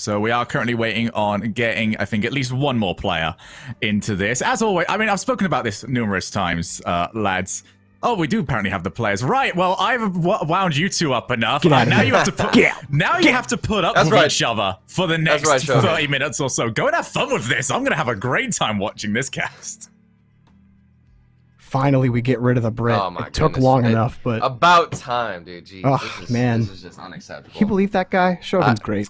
So we are currently waiting on getting, I think, at least one more player into this. As always, I mean, I've spoken about this numerous times, lads. Oh, we do apparently have the players. Right, well, I've wound you two up enough. Now you have to put have to put up with each other for the next 30 minutes or so. Go and have fun with this. I'm going to have a great time watching this cast. Finally, we get rid of the Brit. Oh my it took long enough, but about time, dude. Jeez, oh, man, this is just unacceptable. Can you believe that guy? Shogun's great.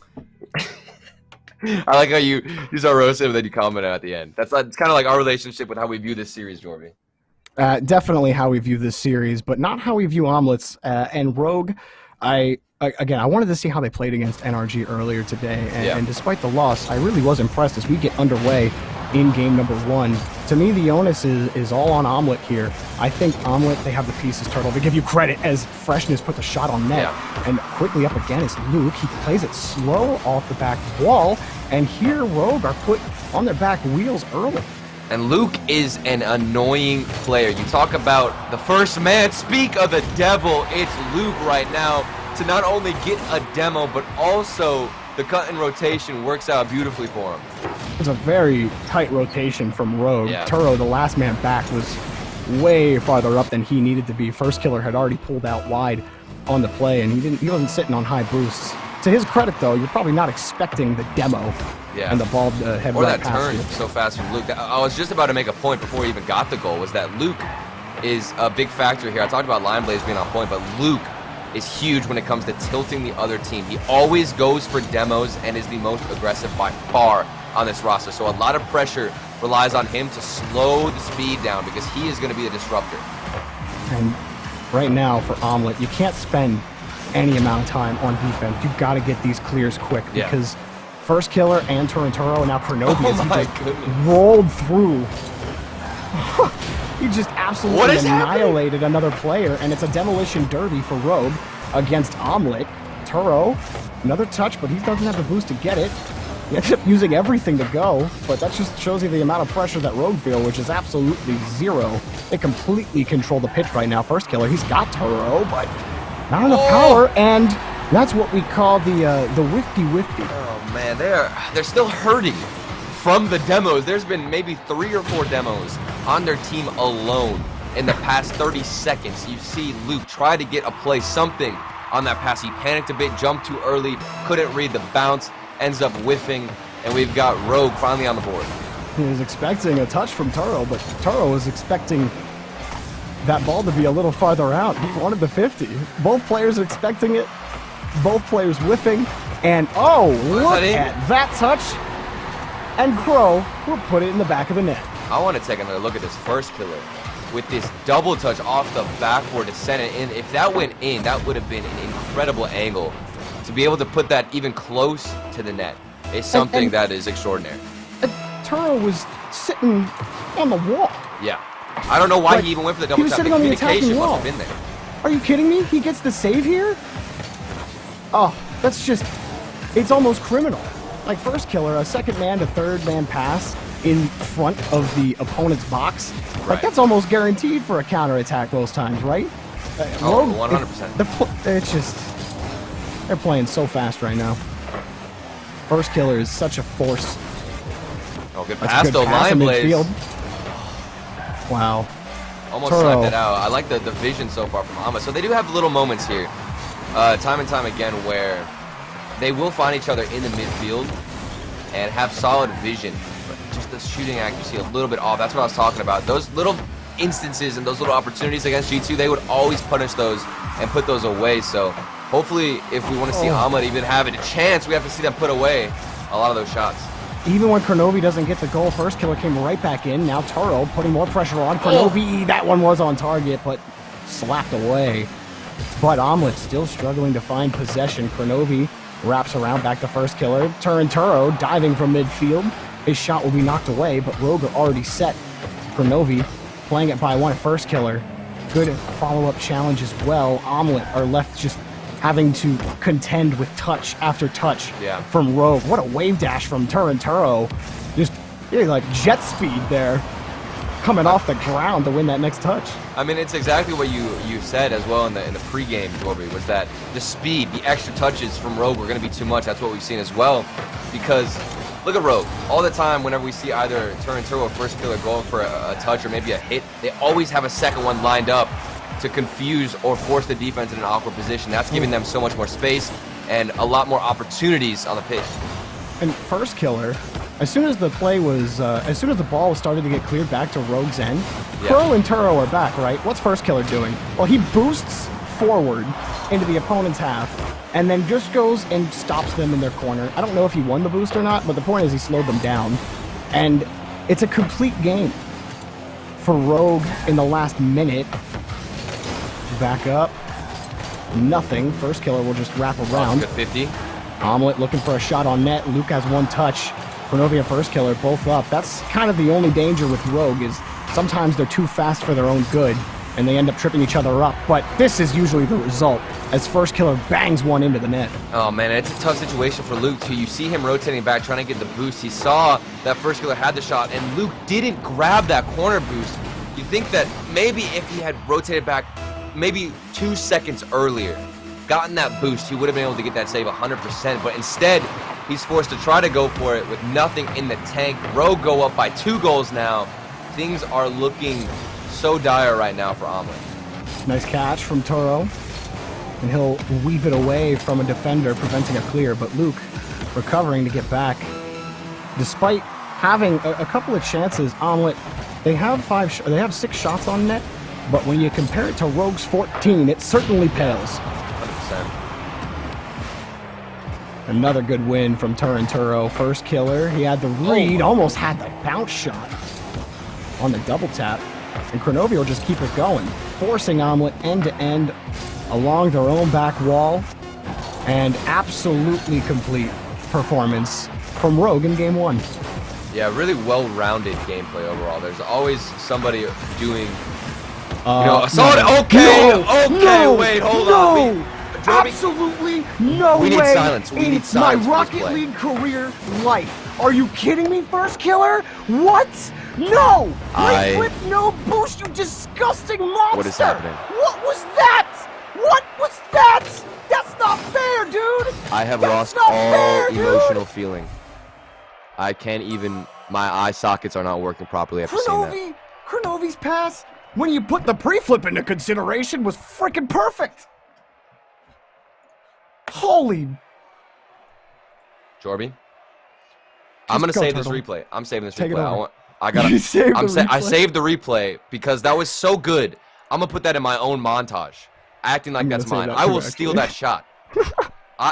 I like how you start roasting and then you comment at the end. It's kind of like our relationship with how we view this series, Jorby. Definitely how we view this series, but not how we view Omelets. And Rogue, I wanted to see how they played against NRG earlier today, and despite the loss, I really was impressed as we get underway in game number 1. To me, the onus is all on Omelette here. I think Omelette, they have the pieces, Turtle, to give you credit, as Freshness put the shot on net. And quickly up again is Luke. He plays it slow off the back wall, and here Rogue are put on their back wheels early. And Luke is an annoying player. You talk about the first man. Speak of the devil, it's Luke right now to not only get a demo, but also the cut and rotation works out beautifully for him. It's a very tight rotation from Rogue. Yeah. Turo, the last man back, was way farther up than he needed to be. First Killer had already pulled out wide on the play, and he wasn't sitting on high boosts. To his credit, though, you're probably not expecting the demo and the ball head or right that turn so fast from Luke. I was just about to make a point before he even got the goal, was that Luke is a big factor here. I talked about Lion Blaze being on point, but Luke is huge when it comes to tilting the other team. He always goes for demos and is the most aggressive by far on this roster. So a lot of pressure relies on him to slow the speed down because he is going to be a disruptor. And right now for Omelette, you can't spend any amount of time on defense. You've got to get these clears quick because First Killer and Turinturo and now Kronovi rolled through. He just absolutely annihilated another player, and it's a demolition derby for Rogue against Omelette. Turo, another touch, but he doesn't have the boost to get it. He ends up using everything to go, but that just shows you the amount of pressure that Rogue feel, which is absolutely zero. They completely control the pitch right now. First Killer, he's got Turo, but not enough power, and that's what we call the whifty-whifty. Oh man, they're still hurting from the demos. There's been maybe 3 or 4 demos on their team alone in the past 30 seconds. You see Luke try to get a play, something on that pass. He panicked a bit, jumped too early, couldn't read the bounce, ends up whiffing, and we've got Rogue finally on the board. He was expecting a touch from Turo, but Turo was expecting that ball to be a little farther out. He wanted the 50. Both players are expecting it. Both players whiffing. And oh, look at that touch. And Crow will put it in the back of the net. I want to take another look at this First Killer with this double touch off the backboard to send it in. If that went in, that would have been an incredible angle. To be able to put that even close to the net is something that is extraordinary. Turo was sitting on the wall. Yeah. I don't know why he even went for the double He was tap. sitting on the attacking wall. Must have been there. Are you kidding me? He gets the save here? Oh, that's just, it's almost criminal. Like First Killer, a second man to third man pass in front of the opponent's box. Like that's almost guaranteed for a counterattack most times, right? 100%. It's just, they're playing so fast right now. First Killer is such a force. Oh, good pass though, Lion Blaze. Wow. Almost slapped it out. I like the vision so far from Amma. So they do have little moments here, time and time again, where they will find each other in the midfield and have solid vision. But just the shooting accuracy a little bit off. That's what I was talking about. Those little instances and those little opportunities against G2, they would always punish those and put those away. So hopefully, if we want to see Amma even have a chance, we have to see them put away a lot of those shots. Even when Kronovi doesn't get the goal, First Killer came right back in. Now Turo putting more pressure on Kronovi. That one was on target, but slapped away. But Omelette still struggling to find possession. Kronovi wraps around back to First Killer. Turo diving from midfield. His shot will be knocked away, but Rogue are already set. Kronovi playing it by one. First Killer. Good follow-up challenge as well. Omelette are left just having to contend with touch after touch from Rogue. What a wave dash from Turinturo. Just like jet speed there. coming off the ground to win that next touch. I mean, it's exactly what you said as well in the pregame, Jorby, was that the speed, the extra touches from Rogue were going to be too much. That's what we've seen as well, because look at Rogue. All the time, whenever we see either Turn or First Killer going for a touch or maybe a hit, they always have a second one lined up to confuse or force the defense in an awkward position. That's giving them so much more space and a lot more opportunities on the pitch. And First Killer, as soon as the ball was starting to get cleared back to Rogue's end, Crow and Turo are back, right? What's First Killer doing? Well, he boosts forward into the opponent's half and then just goes and stops them in their corner. I don't know if he won the boost or not, but the point is he slowed them down. And it's a complete game for Rogue in the last minute. Back up. Nothing. First Killer will just wrap around. Good 50. Omelette looking for a shot on net. Luke has one touch. Cronovia and First Killer both up. That's kind of the only danger with Rogue is sometimes they're too fast for their own good and they end up tripping each other up. But this is usually the result as First Killer bangs one into the net. Oh man, it's a tough situation for Luke too. You see him rotating back, trying to get the boost. He saw that First Killer had the shot and Luke didn't grab that corner boost. You think that maybe if he had rotated back maybe 2 seconds earlier, gotten that boost, he would have been able to get that save 100%, but instead he's forced to try to go for it with nothing in the tank. Rogue go up by 2 goals now. Things are looking so dire right now for Omelette. Nice catch from Turo, and he'll weave it away from a defender, preventing a clear, but Luke recovering to get back. Despite having a couple of chances, Omelette, they have 6 shots on net, but when you compare it to Rogue's 14, it certainly pales. 100%. Another good win from Turo. First Killer, he had the read, almost had the bounce shot on the double tap, and Cronovia will just keep it going, forcing Omelette end-to-end along their own back wall, and absolutely complete performance from Rogue in Game 1. Yeah, really well-rounded gameplay overall. There's always somebody doing, a solid. Wait, hold on. Absolutely no way. We need silence. We need silence. My Rocket League career life. Are you kidding me, First Killer? What? No! Flip, no boost, you disgusting monster! What is happening? What was that? What was that? That's not fair, dude! I have lost all emotional feeling. I can't even, my eye sockets are not working properly after seeing that. Cronovi's pass, when you put the pre-flip into consideration, was freaking perfect! Holy... Jorby? I'm gonna save this replay. I'm saving this replay. I saved the replay because that was so good. I'm gonna put that in my own montage, acting like that's mine. I will steal that shot.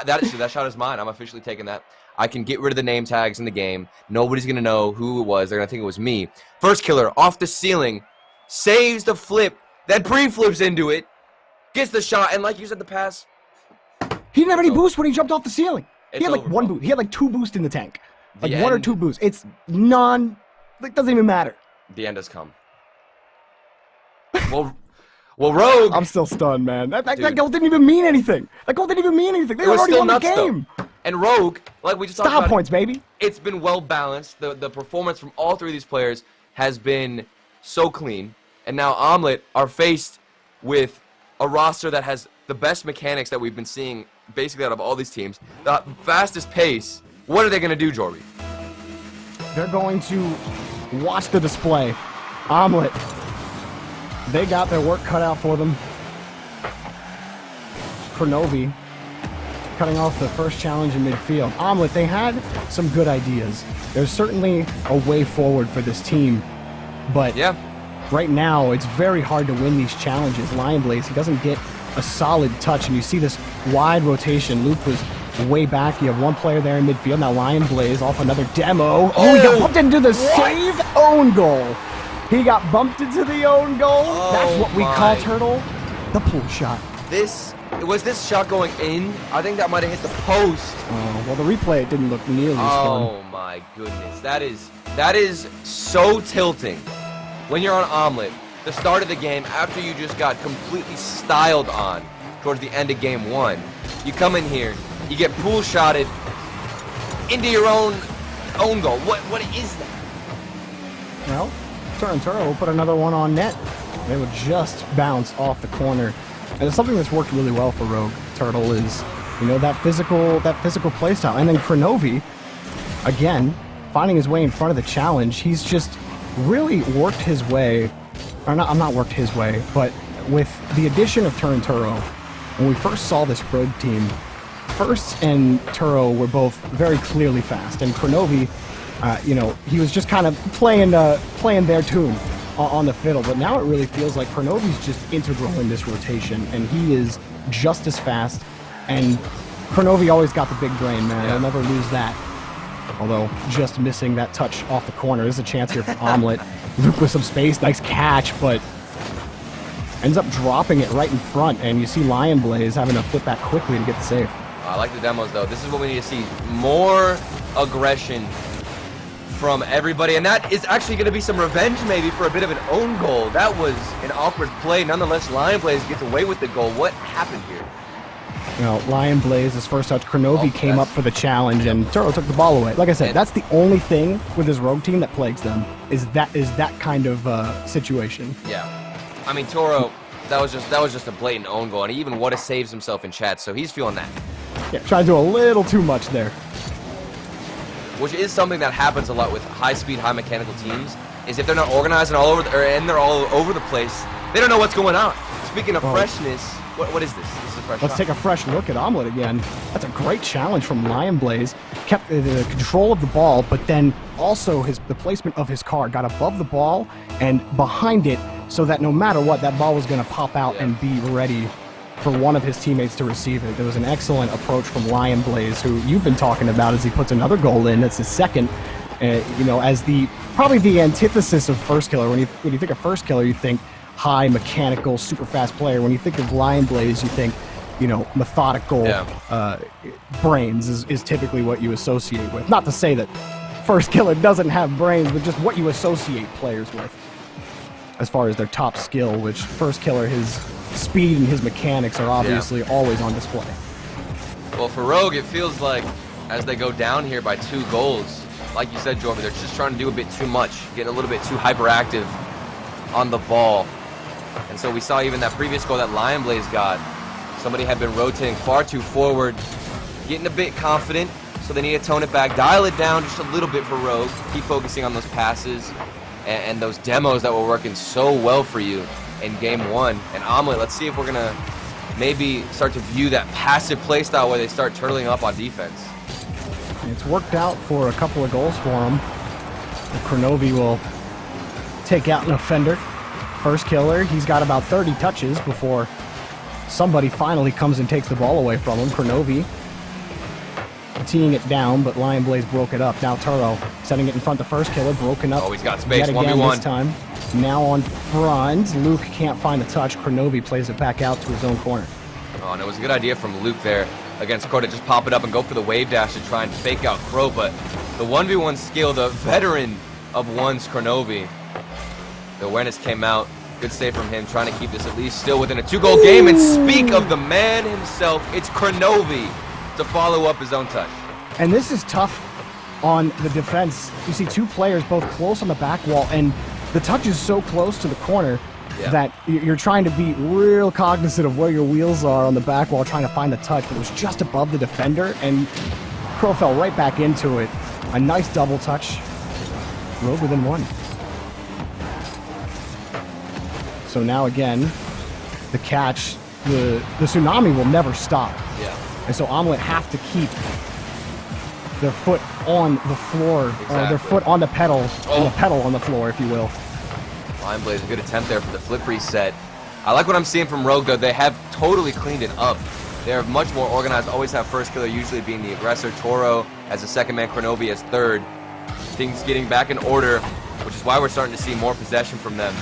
That shot is mine. I'm officially taking that. I can get rid of the name tags in the game. Nobody's gonna know who it was. They're gonna think it was me. First Killer off the ceiling, saves the flip, then pre-flips into it, gets the shot, and like you said, the pass. He didn't have any boost when he jumped off the ceiling. He had like over, one boost. He had like 2 boosts in the tank. Like 1 or 2 boosts. It's it doesn't even matter. The end has come. Well, Rogue. I'm still stunned, man. That goal didn't even mean anything. That goal didn't even mean anything. They already won the game. Though. And Rogue, like we just talked about, points, baby. It's been well balanced. The performance from all 3 of these players has been so clean. And now Omelette are faced with a roster that has the best mechanics that we've been seeing basically out of all these teams. The fastest pace. What are they going to do, Jorby? They're going to watch the display. Omelette. They got their work cut out for them. Cronovia cutting off the first challenge in midfield. Omelette, they had some good ideas. There's certainly a way forward for this team. But right now, it's very hard to win these challenges. Lion Blaze, he doesn't get a solid touch, and you see this wide rotation. Luke was way back. You have one player there in midfield. Now Lion Blaze off another demo. Oh, he got bumped into the save own goal. He got bumped into the own goal. That's what we call, Turtle, the pull shot. Was this shot going in? I think that might have hit the post. Oh, well, the replay, it didn't look nearly as fun. Oh my goodness. That is so tilting. When you're on Omelette, the start of the game, after you just got completely styled on towards the end of game 1, you come in here, you get pool shotted into your own goal. What is that? Well, Turnturo will put another one on net. They would just bounce off the corner. And it's something that's worked really well for Rogue Turtle is, you know, that physical playstyle. And then Kronovi, again, finding his way in front of the challenge. He's just really worked his way, or not worked his way, but with the addition of Turnturo, when we first saw this Rogue team, First and Turo were both very clearly fast, and Kronovi, you know, he was just kind of playing their tune on the fiddle, but now it really feels like Kronovi's just integral in this rotation, and he is just as fast, and Kronovi always got the big brain, man. I'll never lose that. Although, just missing that touch off the corner. There's a chance here for Omelette. Luke with some space, nice catch, but ends up dropping it right in front, and you see Lion Blaze having to flip back quickly to get the save. I like the demos, though. This is what we need to see. More aggression from everybody, and that is actually going to be some revenge maybe for a bit of an own goal. That was an awkward play. Nonetheless, Lion Blaze gets away with the goal. What happened here? You know, Lion Blaze, his first touch, Kronovi came up for the challenge, and Turo took the ball away. Like I said, that's the only thing with his Rogue team that plagues them, is that kind of situation. Yeah. I mean, Turo, that was just a blatant own goal, and he even would have saved himself in chat, so he's feeling that. Yeah, trying to do a little too much there. Which is something that happens a lot with high-speed, high-mechanical teams, is if they're not organized and they're all over the place, they don't know what's going on. Speaking of freshness, what is this? This is a fresh Let's take a fresh look at Omelette again. That's a great challenge from Lion Blaze. Kept the control of the ball, but then also the placement of his car got above the ball and behind it, so that no matter what, that ball was going to pop out and be ready for one of his teammates to receive it. There was an excellent approach from Lion Blaze, who you've been talking about as he puts another goal in. That's his second. You know, as probably the antithesis of First Killer. When you think of First Killer, you think high mechanical, super fast player. When you think of Lion Blaze, you think, you know, methodical brains is typically what you associate with. Not to say that First Killer doesn't have brains, but just what you associate players with as far as their top skill, which First Killer, his speed and his mechanics are obviously always on display. Well, for Rogue, it feels like as they go down here by 2 goals, like you said, Jordan, they're just trying to do a bit too much, getting a little bit too hyperactive on the ball. And so we saw even that previous goal that Lion Blaze got. Somebody had been rotating far too forward, getting a bit confident, so they need to tone it back, dial it down just a little bit for Rogue, keep focusing on those passes and those demos that were working so well for you in game 1. And Omelette, let's see if we're going to maybe start to view that passive play style where they start turtling up on defense. It's worked out for a couple of goals for him. Kronovi will take out an offender. First Killer, he's got about 30 touches before somebody finally comes and takes the ball away from him. Kronovi teeing it down, but Lion Blaze broke it up. Now Turo setting it in front of First Killer, broken up. Oh, he's got space, yet again 1v1. this time. Now on front, Luke can't find the touch. Kronovi plays it back out to his own corner. Oh, and it was a good idea from Luke there against Crow to just pop it up and go for the wave dash to try and fake out Crow, but the 1v1 skill, the veteran of one's Kronovi, the awareness came out. Good save from him, trying to keep this at least still within a 2-goal game. And speak of the man himself, it's Kronovi to follow up his own touch. And this is tough on the defense. You see 2 players both close on the back wall, and the touch is so close to the corner that you're trying to be real cognizant of where your wheels are on the back wall, trying to find the touch, but it was just above the defender, and Crow fell right back into it. A nice double touch. Rogue within 1. So now again, the catch, the tsunami will never stop. Yeah. And so Omelette have to keep their foot on the floor, or their foot on the pedal, and the pedal on the floor, if you will. Lion Blaze, a good attempt there for the flip reset. I like what I'm seeing from Rogue, though. They have totally cleaned it up. They're much more organized, always have First Killer usually being the aggressor. Toro as a second man, Kronovi as third. Things getting back in order, which is why we're starting to see more possession from them.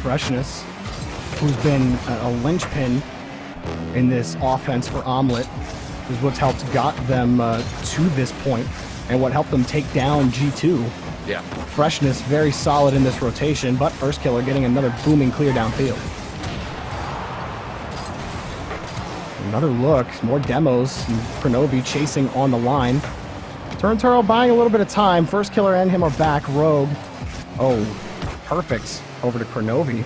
Freshness, who's been a linchpin in this offense for Omelette, is what's helped got them to this point, and what helped them take down G2. Yeah. Freshness very solid in this rotation, but First Killer getting another booming clear downfield. Another look, more demos, and Kronovi chasing on the line. Turnturo buying a little bit of time. First killer and him are back. Rogue. Oh, perfect. Over to Kronovi.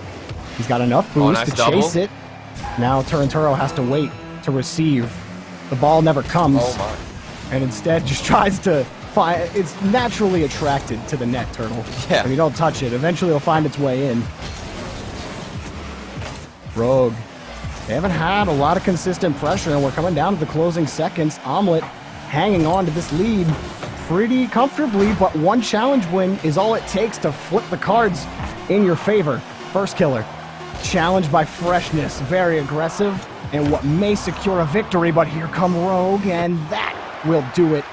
He's got enough boost to chase it. Now Turnturo has to wait to receive. The ball never comes. Oh my. And instead just tries to find... It's naturally attracted to the net, Turtle. Yeah. If you don't touch it, eventually it'll find its way in. Rogue. They haven't had a lot of consistent pressure, and we're coming down to the closing seconds. Omelette hanging on to this lead pretty comfortably, but one challenge win is all it takes to flip the cards in your favor. First killer, challenged by Freshness, very aggressive, and what may secure a victory, but here come Rogue, and that will do it.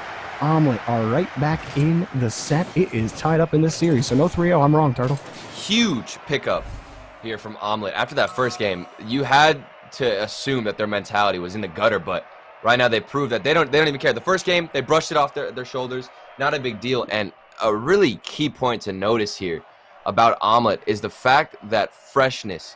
Omelette are right back in the set. It is tied up in this series, so no 3-0. I'm wrong, Turtle. Huge pickup here from Omelette. After that first game, you had to assume that their mentality was in the gutter, but right now they proved that they don't even care. The first game, they brushed it off their shoulders. Not a big deal. And a really key point to notice here about Omelette is the fact that Freshness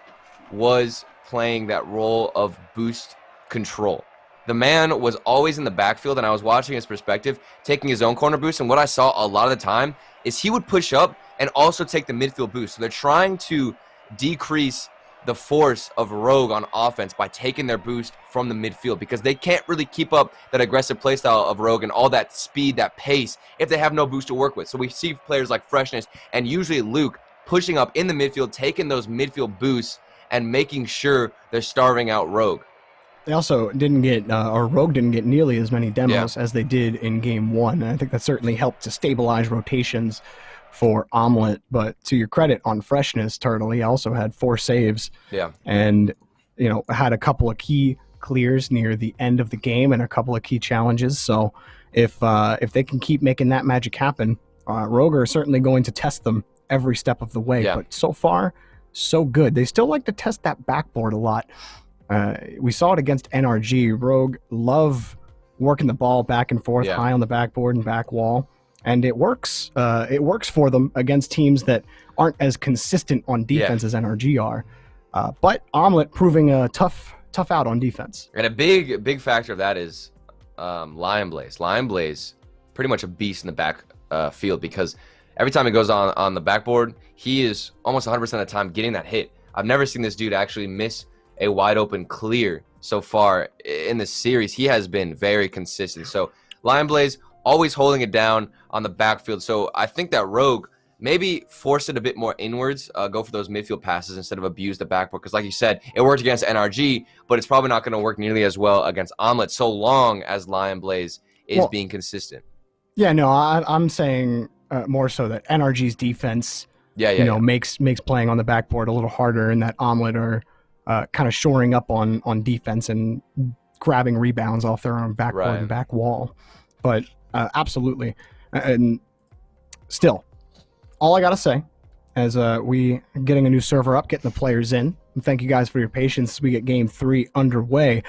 was playing that role of boost control. The man was always in the backfield, and I was watching his perspective, taking his own corner boost, and what I saw a lot of the time is he would push up and also take the midfield boost. So they're trying to decrease the force of Rogue on offense by taking their boost from the midfield, because they can't really keep up that aggressive playstyle of Rogue and all that speed, that pace, if they have no boost to work with. So we see players like Freshness and usually Luke pushing up in the midfield, taking those midfield boosts and making sure they're starving out Rogue. They also didn't get, or Rogue didn't get nearly as many demos as they did in game one. And I think that certainly helped to stabilize rotations for Omelette. But to your credit on Freshness, Turtle, he also had 4 saves. Yeah. And, you know, had a couple of key clears near the end of the game and a couple of key challenges. So if they can keep making that magic happen, Rogue are certainly going to test them every step of the way. Yeah. But so far, so good. They still like to test that backboard a lot. We saw it against NRG. Rogue love working the ball back and forth, high on the backboard and back wall. And it works. It works for them against teams that aren't as consistent on defense as NRG are. But Omelette proving a tough out on defense. And a big factor of that is Lion Blaze. Lion Blaze, pretty much a beast in the back field, because every time he goes on the backboard, he is almost 100% of the time getting that hit. I've never seen this dude actually miss a wide open clear so far in this series. He has been very consistent. So Lion Blaze always holding it down on the backfield. So I think that Rogue maybe force it a bit more inwards, go for those midfield passes instead of abuse the backboard. Because like you said, it worked against NRG, but it's probably not going to work nearly as well against Omelette so long as Lion Blaze is being consistent. Yeah, no, I'm saying more so that NRG's defense makes playing on the backboard a little harder, and that Omelette are kind of shoring up on defense and grabbing rebounds off their own backboard and back wall. But absolutely. And still, all I got to say as we getting a new server up, getting the players in. And thank you guys for your patience as we get game 3 underway.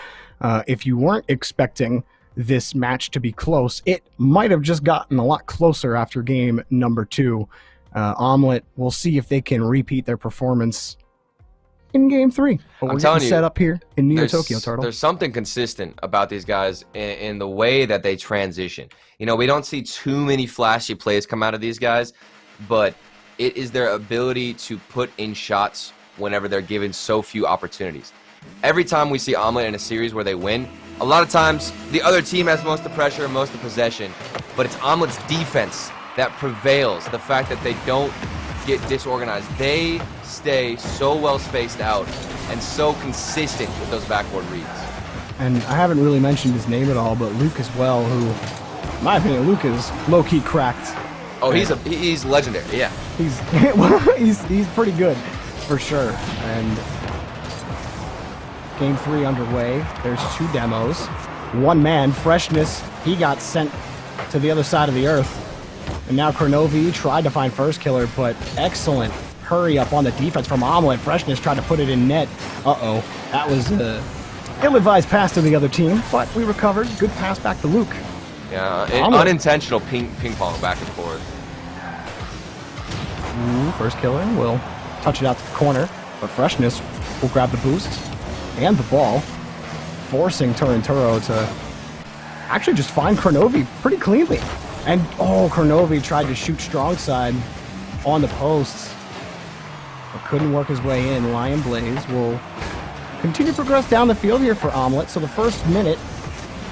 If you weren't expecting this match to be close, it might have just gotten a lot closer after game number 2. Omelette, we'll see if they can repeat their performance in game 3. But we're getting set up here in Neo Tokyo, Turtle. There's something consistent about these guys in the way that they transition. You know, we don't see too many flashy plays come out of these guys, but it is their ability to put in shots whenever they're given so few opportunities. Every time we see Omelette in a series where they win, a lot of times the other team has most of the pressure and most of the possession, but it's Omelette's defense that prevails. The fact that they don't get disorganized. They stay so well spaced out and so consistent with those backboard reads. And I haven't really mentioned his name at all, but Luke as well, who, in my opinion, Luke is low-key cracked. Oh, he's legendary, yeah. He's pretty good, for sure. And game 3 underway. There's 2 demos. One man, Freshness, he got sent to the other side of the earth. And now Kronovi tried to find first killer, but excellent hurry up on the defense from Omelette. Freshness tried to put it in net. Uh-oh. That was an ill-advised pass to the other team, but we recovered. Good pass back to Luke. Yeah, unintentional ping pong back and forth. First killer will touch it out to the corner, but Freshness will grab the boost and the ball, forcing Turinturo to actually just find Kronovi pretty cleanly. And, oh, Kronovi tried to shoot strong side on the posts, but couldn't work his way in. Lion Blaze will continue to progress down the field here for Omelette. So the first minute,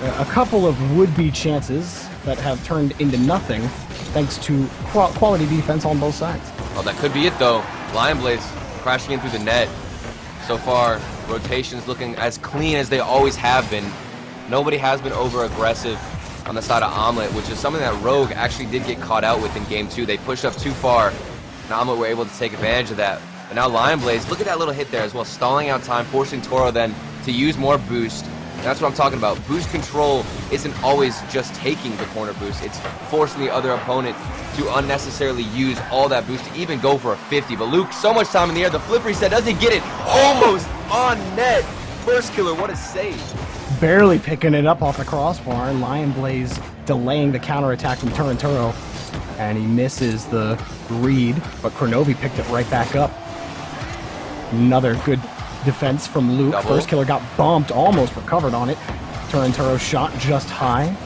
a couple of would-be chances that have turned into nothing thanks to quality defense on both sides. Oh, that could be it, though. Lion Blaze crashing in through the net. So far, rotations looking as clean as they always have been. Nobody has been over-aggressive on the side of Omelette, which is something that Rogue actually did get caught out with in Game 2. They pushed up too far, and Omelette were able to take advantage of that. But now Lion Blaze, look at that little hit there as well, stalling out time, forcing Toro then to use more boost. And that's what I'm talking about. Boost control isn't always just taking the corner boost. It's forcing the other opponent to unnecessarily use all that boost to even go for a 50. But Luke, so much time in the air. The flip reset doesn't get it. Almost on net. First killer, what a save. Barely picking it up off the crossbar. Lion Blaze delaying the counterattack from Turinturo. And he misses the read, but Kronovi picked it right back up. Another good defense from Luke. Double. First killer got bumped, almost recovered on it. Turinturo shot just high.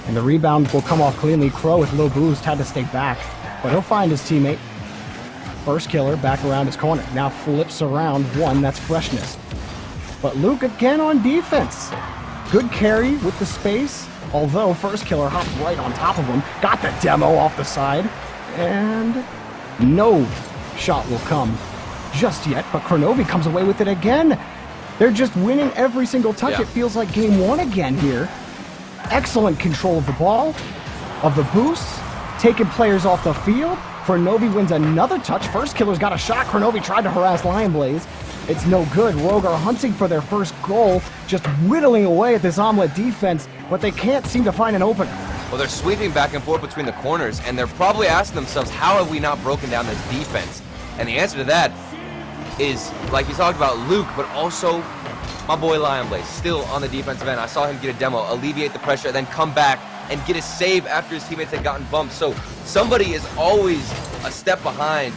And the rebound will come off cleanly. Crow with low boost had to stay back, but he'll find his teammate. First killer back around his corner. Now flips around one, that's Freshness. But Luke again on defense. Good carry with the space, although first killer hopped right on top of him. Got the demo off the side, and no shot will come just yet, but Kronovi comes away with it again. They're just winning every single touch. Yeah. It feels like game one again here. Excellent control of the ball, of the boosts, taking players off the field. Kronovi wins another touch. First killer's got a shot. Kronovi tried to harass Lion Blaze. It's no good. Rogue are hunting for their first goal, just whittling away at this Omelette defense, but they can't seem to find an opener. Well, they're sweeping back and forth between the corners, and they're probably asking themselves, how have we not broken down this defense? And the answer to that is, like you talked about, Luke, but also my boy Lion Blaze, still on the defensive end. I saw him get a demo, alleviate the pressure, then come back and get a save after his teammates had gotten bumped. So somebody is always a step behind.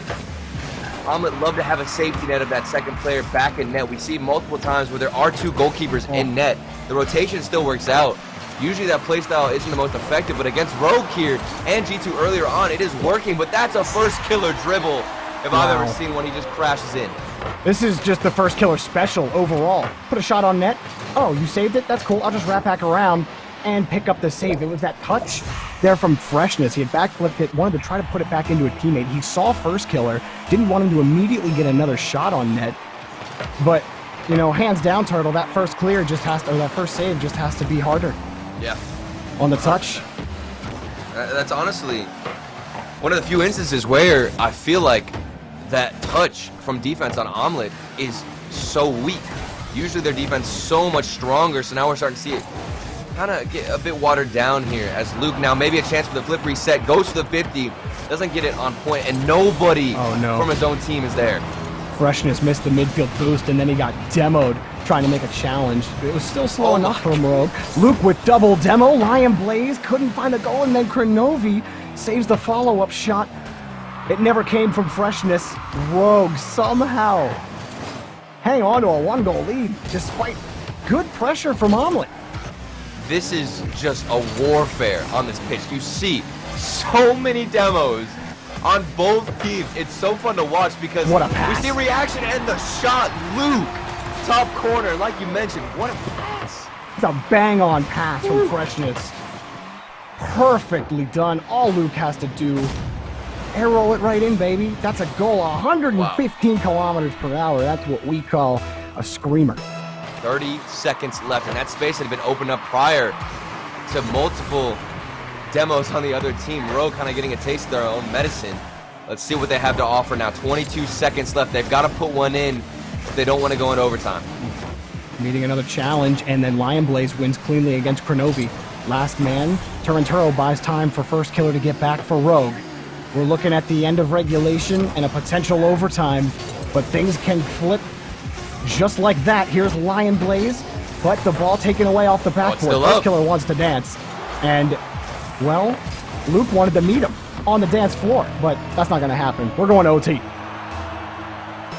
Omelette love to have a safety net of that second player back in net. We see multiple times where there are two goalkeepers in net. The rotation still works out. Usually that play style isn't the most effective, but against Rogue here and G2 earlier on, it is working. But that's a first killer dribble if I've ever seen one. He just crashes in. This is just the first killer special overall. Put a shot on net. Oh, you saved it? That's cool. I'll just wrap back around and pick up the save. It was that touch there from Freshness. He had backflipped it, wanted to try to put it back into a teammate. He saw first killer, didn't want him to immediately get another shot on net. But, you know, hands down, Turtle, that first clear just has to, or that first save just has to be harder. Yeah. On the touch. That's honestly one of the few instances where I feel like that touch from defense on Omelette is so weak. Usually their defense so much stronger, so now we're starting to see it kind of get a bit watered down here as Luke now maybe a chance for the flip reset, goes to the 50, doesn't get it on point, and nobody from his own team is there. Freshness missed the midfield boost, and then he got demoed trying to make a challenge. It was still slow enough from Rogue. Luke with double demo. Lion Blaze couldn't find a goal, and then Kronovi saves the follow-up shot. It never came from Freshness. Rogue somehow hang on to a one-goal lead despite good pressure from Omelette. This is just a warfare on this pitch. You see so many demos on both teams. It's so fun to watch because what a pass. We see reaction and the shot. Luke, top corner, like you mentioned. What a pass. It's a bang-on pass from Freshness. Perfectly done. All Luke has to do, arrow it right in, baby. That's a goal. 115 kilometers per hour. That's what we call a screamer. 30 seconds left, and that space had been opened up prior to multiple demos on the other team. Rogue kind of getting a taste of their own medicine. Let's see what they have to offer now. 22 seconds left. They've got to put one in if they don't want to go into overtime. Meeting another challenge, and then Lion Blaze wins cleanly against Kronovi. Last man, Turinturo buys time for first killer to get back for Rogue. We're looking at the end of regulation and a potential overtime, but things can flip just like that. Here's Lion Blaze, but the ball taken away off the backboard. First killer wants to dance, and well, Luke wanted to meet him on the dance floor, but that's not going to happen. We're going to OT.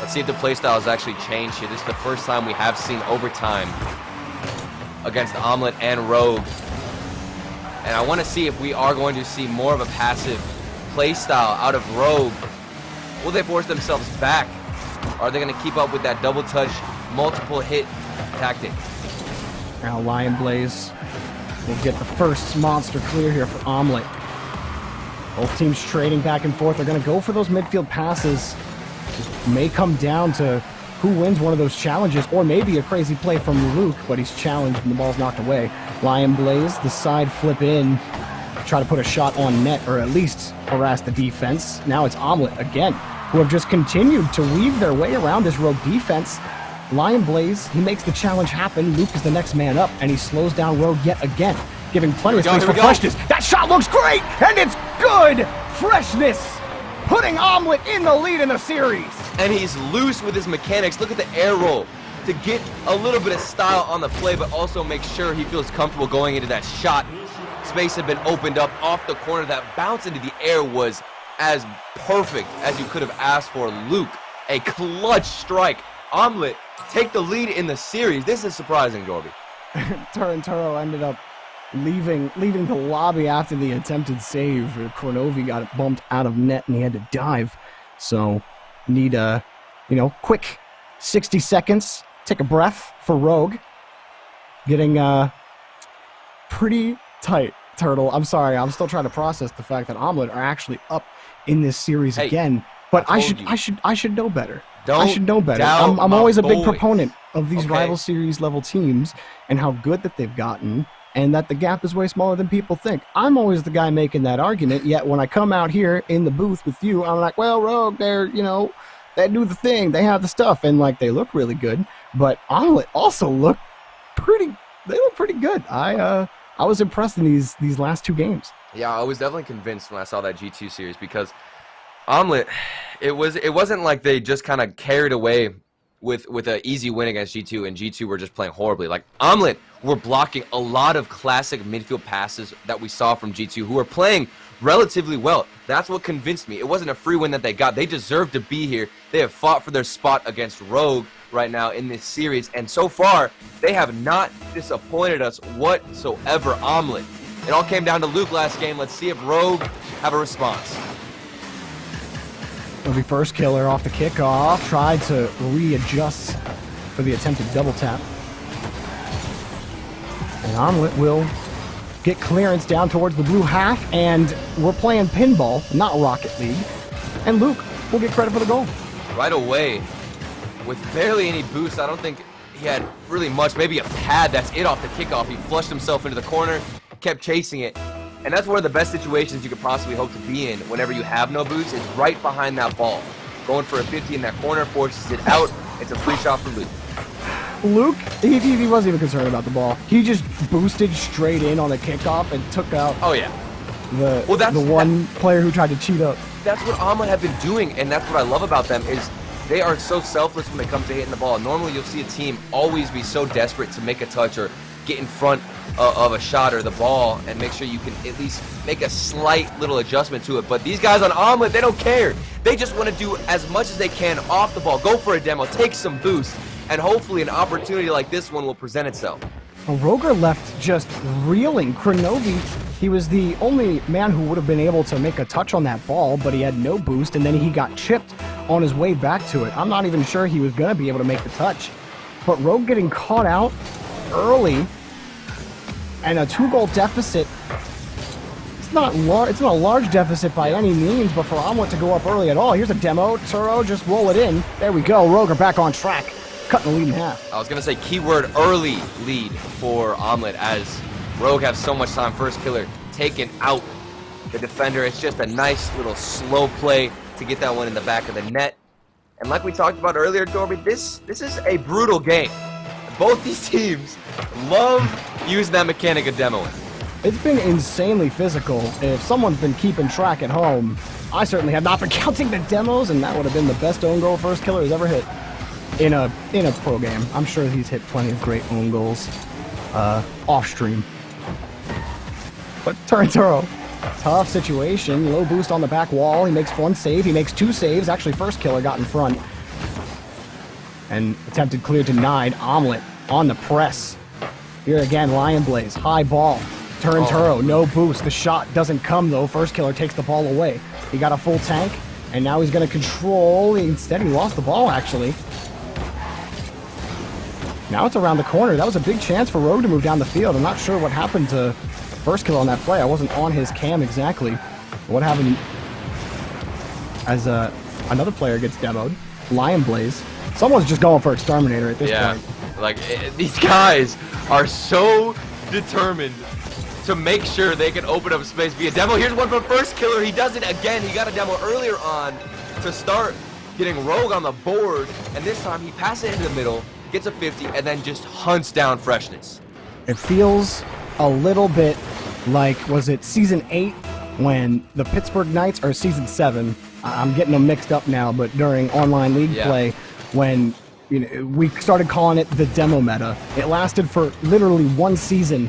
Let's see if the playstyle has actually changed here. This is the first time we have seen overtime against Omelette and Rogue. And I want to see if we are going to see more of a passive play style out of Rogue. Will they force themselves back? Are they going to keep up with that double touch, multiple hit tactic? Now Lion Blaze will get the first monster clear here for Omelette. Both teams trading back and forth. They're going to go for those midfield passes. It may come down to who wins one of those challenges, or maybe a crazy play from Luke, but he's challenged and the ball's knocked away. Lion Blaze, the side flip in, try to put a shot on net, or at least harass the defense. Now it's Omelette again, who have just continued to weave their way around this Rogue defense. Lion Blaze, he makes the challenge happen. Luke is the next man up, and he slows down Rogue yet again, giving plenty of space for freshness. That shot looks great, and it's good! Freshness, putting Omelette in the lead in the series. And he's loose with his mechanics. Look at the air roll to get a little bit of style on the play, but also make sure he feels comfortable going into that shot. Space had been opened up off the corner. That bounce into the air was as perfect as you could have asked for. Luke, a clutch strike. Omelette take the lead in the series. This is surprising, Dorby. Turinturo ended up leaving the lobby after the attempted save. Kronovi got bumped out of net and he had to dive. So need a, quick 60 seconds. Take a breath for Rogue. Getting pretty tight, Turtle. I'm sorry. I'm still trying to process the fact that Omelette are actually up in this series again. But I should know better. I should know better. I'm always a big proponent of these rival series level teams and how good that they've gotten, and that the gap is way smaller than people think. I'm always the guy making that argument, yet when I come out here in the booth with you, I'm like, well, Rogue, they're, they do the thing, they have the stuff, and they look really good. But Omelette also look pretty good. I was impressed in these last two games. Yeah, I was definitely convinced when I saw that G2 series, because Omelette, it wasn't like they just kind of carried away with an easy win against G2, and G2 were just playing horribly. Like, Omelette were blocking a lot of classic midfield passes that we saw from G2, who were playing relatively well. That's what convinced me. It wasn't a free win that they got. They deserved to be here. They have fought for their spot against Rogue right now in this series, and so far, they have not disappointed us whatsoever. Omelette. It all came down to Luke last game. Let's see if Rogue have a response. It'll be first killer off the kickoff. Tried to readjust for the attempted double tap. And Omelette will get clearance down towards the blue half, and we're playing pinball, not Rocket League. And Luke will get credit for the goal. Right away, with barely any boost. I don't think he had really much. Maybe a pad, that's it off the kickoff. He flushed himself into the corner, kept chasing it. And that's one of the best situations you could possibly hope to be in whenever you have no boost, is right behind that ball. Going for a 50 in that corner, forces it out. It's a free shot for Luke. Luke, he wasn't even concerned about the ball. He just boosted straight in on the kickoff and took out the one player who tried to cheat up. That's what Omelette have been doing, and that's what I love about them, is they are so selfless when it comes to hitting the ball. Normally you'll see a team always be so desperate to make a touch or get in front of a shot or the ball and make sure you can at least make a slight little adjustment to it. But these guys on Omelette, they don't care. They just want to do as much as they can off the ball, go for a demo, take some boost, and hopefully an opportunity like this one will present itself. Roger left just reeling. Kronovi, he was the only man who would have been able to make a touch on that ball, but he had no boost, and then he got chipped on his way back to it. I'm not even sure he was going to be able to make the touch. But Rogue getting caught out early, and a 2-goal deficit. It's not a large deficit by any means, but for Omelette to go up early at all. Here's a demo. Turo, just roll it in. There we go. Rogue are back on track, cutting the lead in half. I was going to say keyword early lead for Omelette, as Rogue have so much time. First killer taken out the defender. It's just a nice little slow play to get that one in the back of the net. And like we talked about earlier, Dorby, this is a brutal game. Both these teams love using that mechanic of demoing. It's been insanely physical. If someone's been keeping track at home, I certainly have not been counting the demos, and that would have been the best own goal first killer has ever hit in a pro game. I'm sure he's hit plenty of great own goals off stream. But Turinturo, tough situation. Low boost on the back wall. He makes one save. He makes 2 saves. Actually, first killer got in front. And attempted clear denied. Omelette on the press. Here again, Lion Blaze. High ball. Turinturo, no boost. The shot doesn't come, though. First killer takes the ball away. He got a full tank, and now he's going to control. Instead, he lost the ball, actually. Now it's around the corner. That was a big chance for Rogue to move down the field. I'm not sure what happened to First Killer on that play. I wasn't on his cam exactly. What happened as another player gets demoed? Lion Blaze. Someone's just going for Exterminator at this point. Like, these guys are so determined to make sure they can open up space via demo. Here's one from First Killer. He does it again. He got a demo earlier on to start getting Rogue on the board, and this time he passes it into the middle, gets a 50, and then just hunts down Freshness. It feels a little bit like, was it Season 8 when the Pittsburgh Knights, or Season 7, I'm getting them mixed up now, but during online league play, when we started calling it the demo meta. It lasted for literally one season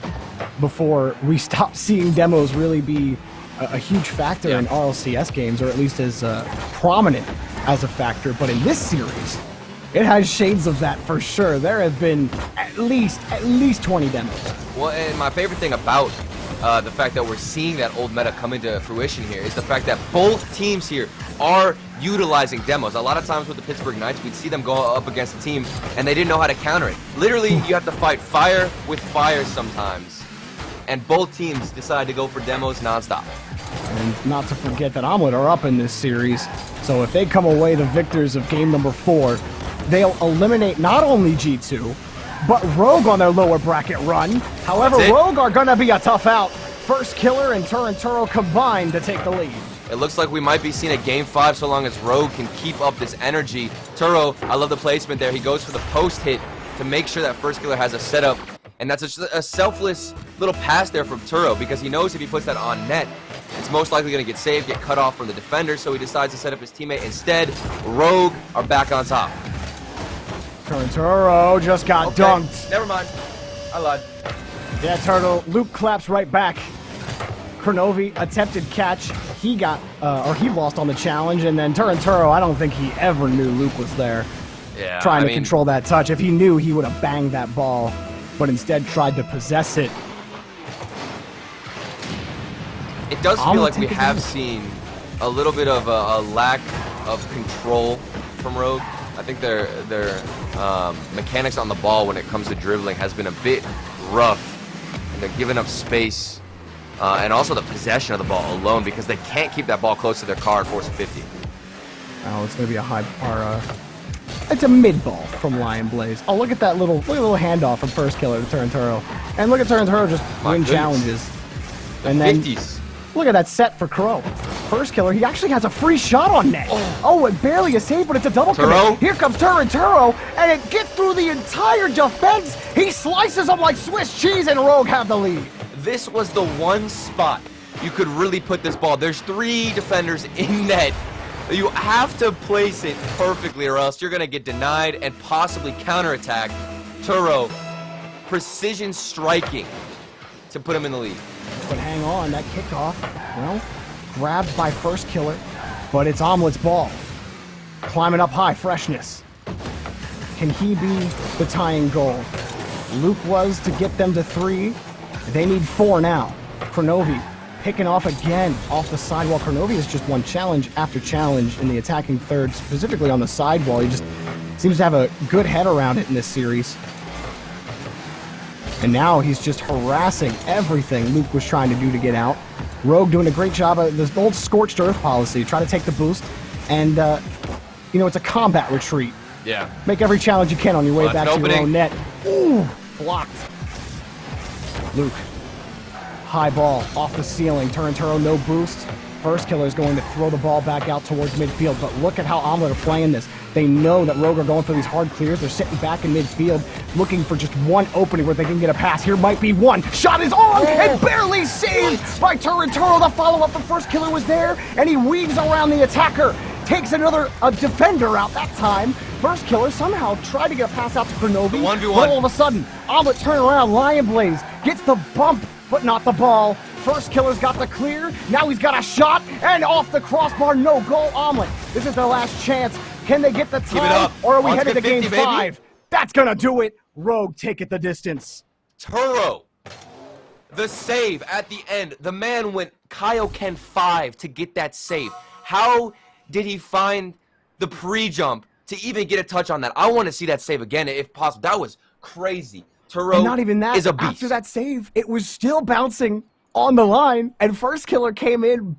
before we stopped seeing demos really be a huge factor in RLCS games, or at least as prominent as a factor. But in this series, it has shades of that for sure. There have been at least 20 demos. Well, and my favorite thing about the fact that we're seeing that old meta come into fruition here is the fact that both teams here are utilizing demos. A lot of times with the Pittsburgh Knights, we'd see them go up against a team and they didn't know how to counter it. Literally, you have to fight fire with fire sometimes. And both teams decide to go for demos nonstop. And not to forget that Omelette are up in this series, so if they come away the victors of game number 4, they'll eliminate not only G2, but Rogue on their lower bracket run. However, Rogue are going to be a tough out. First Killer and Turinturo combined to take the lead. It looks like we might be seeing a game 5 so long as Rogue can keep up this energy. Turo, I love the placement there. He goes for the post hit to make sure that First Killer has a setup. And that's a selfless little pass there from Turo, because he knows if he puts that on net, it's most likely going to get saved, get cut off from the defender, so he decides to set up his teammate instead. Rogue are back on top. Turinturo just got dunked. Never mind. I lied. Yeah, Turtle. Luke claps right back. Kronovi attempted catch. He got, he lost on the challenge, and then Turinturo, I don't think he ever knew Luke was there. Yeah, trying to control that touch. If he knew, he would have banged that ball, but instead tried to possess it. It does feel like we have seen a little bit of a lack of control from Rogue. I think their mechanics on the ball when it comes to dribbling has been a bit rough, and they're giving up space, and also the possession of the ball alone, because they can't keep that ball close to their car and force a 50. Oh, it's going to be a high par. It's a mid ball from Lion Blaze. Oh, look at that little handoff from First Killer to Turinturo, and look at Turinturo just win challenges. And then 50s. Look at that set for Crow. First Killer, he actually has a free shot on net. Oh, it barely a save, but it's a double commit. Here comes Turinturo, and it gets through the entire defense. He slices them like Swiss cheese, and Rogue have the lead. This was the one spot you could really put this ball. There's 3 defenders in net. You have to place it perfectly, or else you're going to get denied and possibly counterattack. Turo, precision striking to put him in the lead. But hang on, that kickoff, well, grabbed by First Killer, but it's Omelette's ball. Climbing up high, Freshness. Can he be the tying goal? Luke was to get them to 3. They need 4 now. Kronovi picking off again off the sidewall. Kronovi has just won challenge after challenge in the attacking third, specifically on the sidewall. He just seems to have a good head around it in this series. And now he's just harassing everything Luke was trying to do to get out. Rogue doing a great job of this old scorched earth policy, try to take the boost, and it's a combat retreat. Yeah. Make every challenge you can on your way back to your own net. Ooh, blocked. Luke, high ball off the ceiling. Turinturo, no boost. First Killer is going to throw the ball back out towards midfield, but look at how Omelette are playing this. They know that Rogue are going for these hard clears. They're sitting back in midfield, looking for just one opening where they can get a pass. Here might be one. Shot is on and barely saved by Turinturo. The follow-up from First Killer was there, and he weaves around the attacker. Takes a defender out that time. First Killer somehow tried to get a pass out to Kronovi. 1v1. But all of a sudden, Omelette turn around. Lion Blaze gets the bump, but not the ball. First Killer's got the clear. Now he's got a shot, and off the crossbar, no goal. Omelette, this is their last chance. Can they get the tie, or are we headed to game 5? That's gonna do it. Rogue take it the distance. Turo, The save at the end. The man went Kaioken 5 to get that save. How did he find the pre-jump to even get a touch on that? I want to see that save again if possible. That was crazy. Turo and not even that, is a beast. after that save, it was still bouncing on the line, and First Killer came in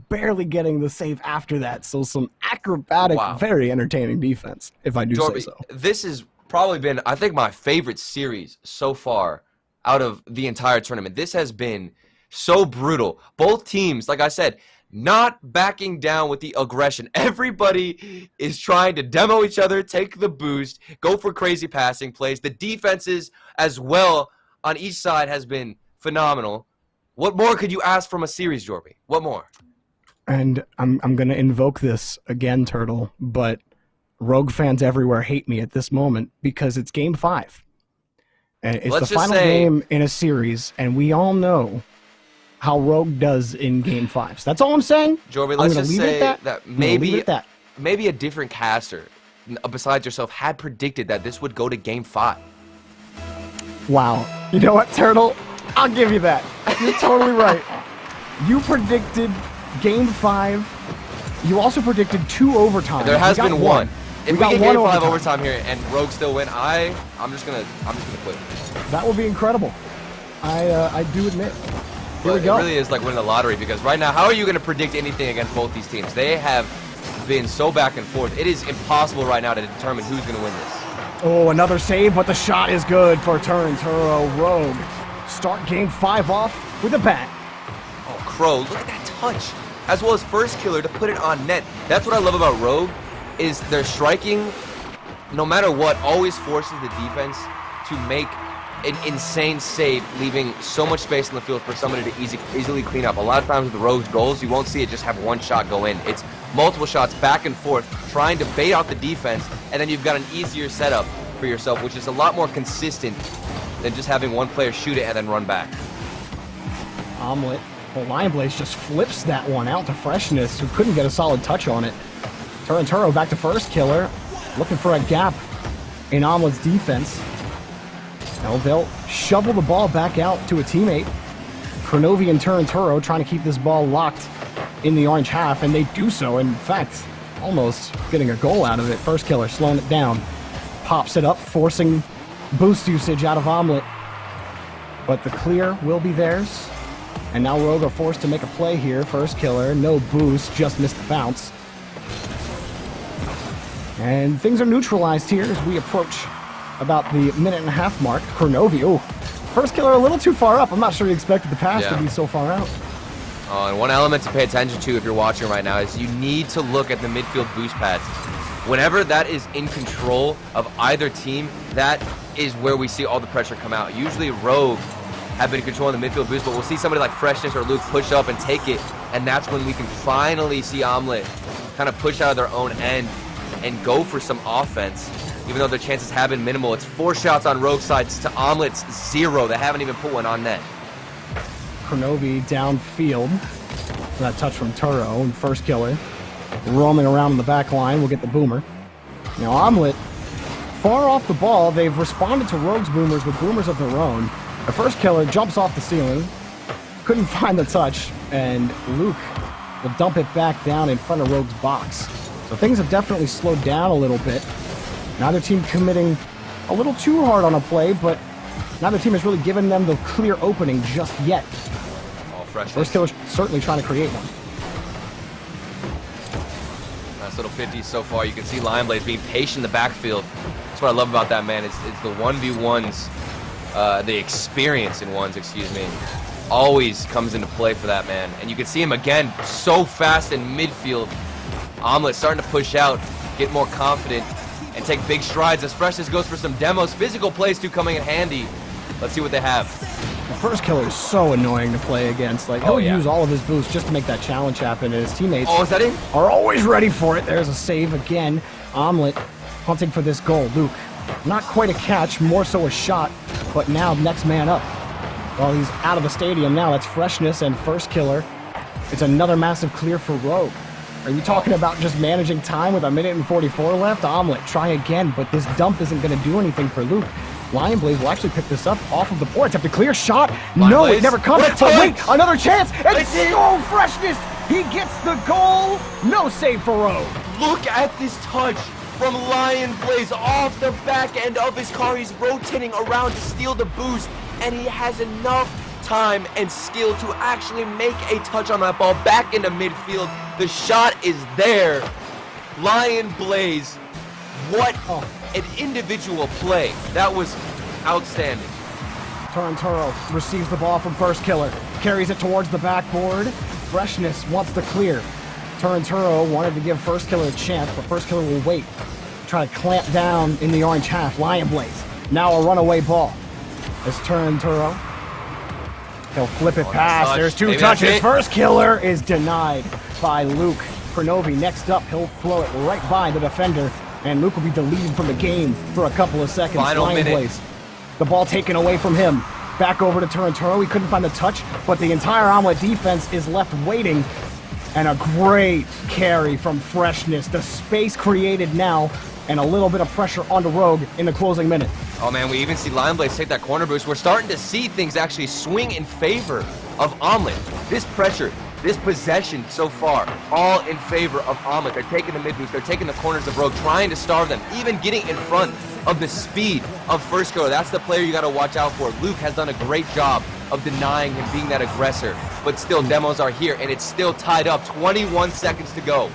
barely getting the save after that. So some acrobatic, very entertaining defense, if I do say so. This has probably been, I think, my favorite series so far out of the entire tournament. This has been so brutal. Both teams, like I said, not backing down with the aggression. Everybody is trying to demo each other, take the boost, go for crazy passing plays. The defenses as well on each side has been phenomenal. What more could you ask from a series, Jorby? What more? And I'm going to invoke this again, Turtle, but Rogue fans everywhere hate me at this moment because it's Game 5. And it's the final game in a series, and we all know how Rogue does in Game 5. So that's all I'm saying. Jorby, let's just say that maybe a different caster besides yourself had predicted that this would go to Game 5. Wow. You know what, Turtle? I'll give you that. You're totally right. You predicted Game 5. You also predicted 2 overtime. There has been one. If we get Game 5 overtime here and Rogue still win, I'm just gonna quit. That would be incredible. I do admit. Here we go. It really is like winning the lottery because right now, how are you gonna predict anything against both these teams? They have been so back and forth. It is impossible right now to determine who's gonna win this. Oh, another save, but the shot is good for Turo. Rogue start Game 5 off with a bat. Oh, Crow, look at that touch. As well as First Killer to put it on net. That's what I love about Rogue, is their striking, no matter what, always forces the defense to make an insane save, leaving so much space in the field for somebody to easily clean up. A lot of times with the Rogue's goals, you won't see it just have one shot go in. It's multiple shots back and forth, trying to bait out the defense, and then you've got an easier setup for yourself, which is a lot more consistent than just having one player shoot it and then run back. Omelette, well, Lion Blaze just flips that one out to Freshness, who couldn't get a solid touch on it. Turo back to First Killer, looking for a gap in Omelette's defense. Now they'll shovel the ball back out to a teammate. Kronovi and Turo trying to keep this ball locked in the orange half, and they do so. In fact, almost getting a goal out of it. First Killer slowing it down. Pops it up, forcing boost usage out of Omelette. But the clear will be theirs. And now Rogue are forced to make a play here. First Killer, no boost, just missed the bounce. And things are neutralized here as we approach about the minute-and-a-half mark. Kronovi, oh, First Killer a little too far up. I'm not sure he expected the pass to be so far out. And one element to pay attention to if you're watching right now is you need to look at the midfield boost pads. Whenever that is in control of either team, that is where we see all the pressure come out. Usually Rogue have been controlling the midfield boost, but we'll see somebody like Freshness or Luke push up and take it, and that's when we can finally see Omelette kind of push out of their own end and go for some offense, even though their chances have been minimal. It's 4 shots on Rogue's side to Omelette's 0. They haven't even put one on net. Kronovi downfield. That touch from Turo, and First Killer roaming around in the back line will get the boomer. Now Omelette, far off the ball, they've responded to Rogue's boomers with boomers of their own. The First Killer jumps off the ceiling, couldn't find the touch, and Luke will dump it back down in front of Rogue's box. So things have definitely slowed down a little bit. Neither team committing a little too hard on a play, but neither team has really given them the clear opening just yet. First Killer certainly trying to create one. Nice little 50s so far. You can see Lion Blaze being patient in the backfield. That's what I love about that, man. It's the 1v1s, the experience in ones, excuse me, always comes into play for that, man. And you can see him again so fast in midfield. Omelette starting to push out, get more confident, and take big strides as Freshness goes for some demos. Physical plays too coming in handy. Let's see what they have. The First Killer is so annoying to play against. Like, he'll use all of his boosts just to make that challenge happen, and his teammates is that it? Are always ready for it. There's a save again. Omelette hunting for this goal. Luke, not quite a catch, more so a shot, but now next man up. Well, he's out of the stadium now. That's Freshness and First Killer. It's another massive clear for Rogue. Are you talking about just managing time with 1:44 left? Omelette, try again, but this dump isn't going to do anything for Luke. Lion Blaze will actually pick this up off of the board. Attempt a clear shot. Lion No, Blaze. it never comes. What a But wait, touch! another chance. And It's it. so Freshness. He gets the goal. No save for Rogue. Look at this touch from Lion Blaze off the back end of his car. He's rotating around to steal the boost, and he has enough time and skill to actually make a touch on that ball back into midfield. The shot is there. Lion Blaze, what an individual play. That was outstanding. Torrentoro receives the ball from First Killer, carries it towards the backboard. Freshness wants the clear. Torrentoro wanted to give First Killer a chance, but First Killer will wait. Try to clamp down in the orange half. Lion Blaze, now a runaway ball. As Torrentoro, he'll flip it past. touch. There's two Maybe that's touches. it. First Killer is denied by Luke. Pronovi next up, he'll throw it right by the defender, and Luke will be deleted from the game for a couple of seconds. Final Lion minute. Blaze. The ball taken away from him. Back over to Torrentoro. He couldn't find the touch, but the entire Omelet defense is left waiting. And a great carry from Freshness. The space created now, and a little bit of pressure onto Rogue in the closing minute. Oh man, we even see Lion Blaze take that corner boost. We're starting to see things actually swing in favor of Omelet. This pressure, this possession so far, all in favor of Omelet. They're taking the mid boost, they're taking the corners of Rogue, trying to starve them, even getting in front of the speed of First Killer. That's the player you got to watch out for. Luke has done a great job of denying him being that aggressor, but still demos are here, and it's still tied up. 21 seconds to go.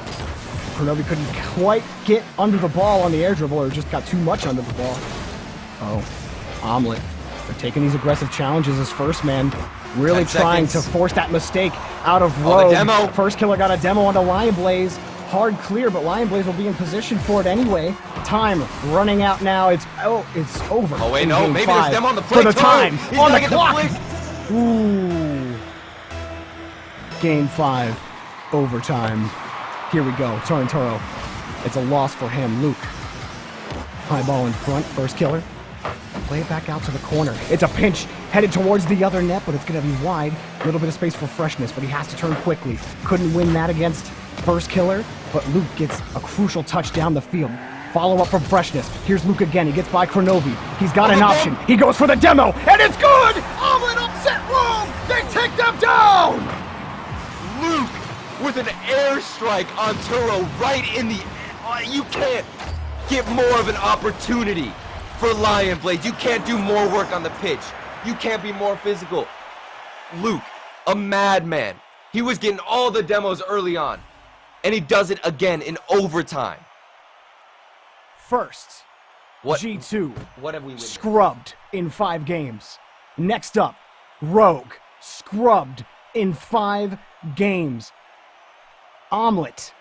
Pronovi couldn't quite get under the ball on the air dribble, or just got too much under the ball. Oh, Omelet. They're taking these aggressive challenges as First Man, really 10 trying seconds. to force that mistake out of Oh, Rogue. the demo. First Killer got a demo onto Lion Blaze. Hard clear, but Lion Blaze will be in position for it anyway. Time running out now. It's over. Oh wait, in no, game maybe five. there's them on the For plate the too. time, He's on gonna the get clock. flick. Ooh. Game 5, overtime. Here we go, Torrentoro. It's a loss for him. Luke, high ball in front, First Killer. Play it back out to the corner. It's a pinch headed towards the other net, but it's going to be wide. A little bit of space for Freshness, but he has to turn quickly. Couldn't win that against First Killer, but Luke gets a crucial touch down the field. Follow up from Freshness. Here's Luke again. He gets by Kronovi. He's got an option. He goes for the demo, and it's good! Omelet upset Rogue! They take them down! Luke with an airstrike on Turo right in the... You can't get more of an opportunity for Lion Blaze. You can't do more work on the pitch. You can't be more physical. Luke, a madman. He was getting all the demos early on, and he does it again in overtime. First, What? G2 What have we witnessed? scrubbed in 5 games. Next up, Rogue scrubbed in 5 games. Omelet.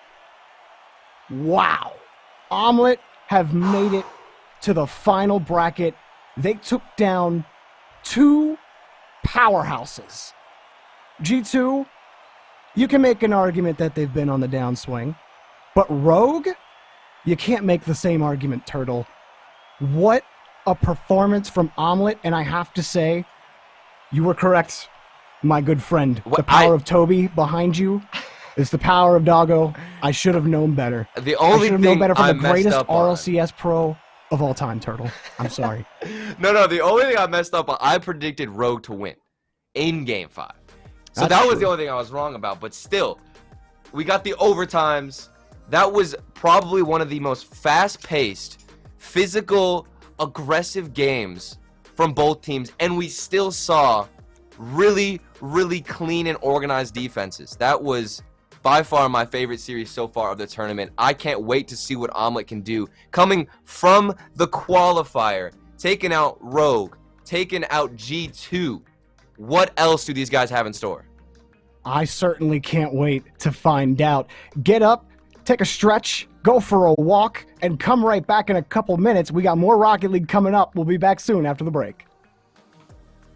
Wow. Omelet have made it to the final bracket. They took down 2 powerhouses. G2, you can make an argument that they've been on the downswing, but Rogue, you can't make the same argument, Turtle. What a performance from Omelet, and I have to say, you were correct, my good friend. What, the power of Toby behind you is the power of Doggo. I should have known better. The I only should have known thing better I from the messed greatest up on. RLCS pro of all time, Turtle. I'm sorry. No, the only thing I messed up on, I predicted Rogue to win in Game 5. So That's that was true. the only thing I was wrong about, but still, we got the overtimes. That was probably one of the most fast-paced, physical, aggressive games from both teams, and we still saw really, really clean and organized defenses. That was by far my favorite series so far of the tournament. I can't wait to see what Omelet can do. Coming from the qualifier, taking out Rogue, taking out G2. What else do these guys have in store? I certainly can't wait to find out. Get up, take a stretch, go for a walk, and come right back in a couple minutes. We got more Rocket League coming up. We'll be back soon after the break.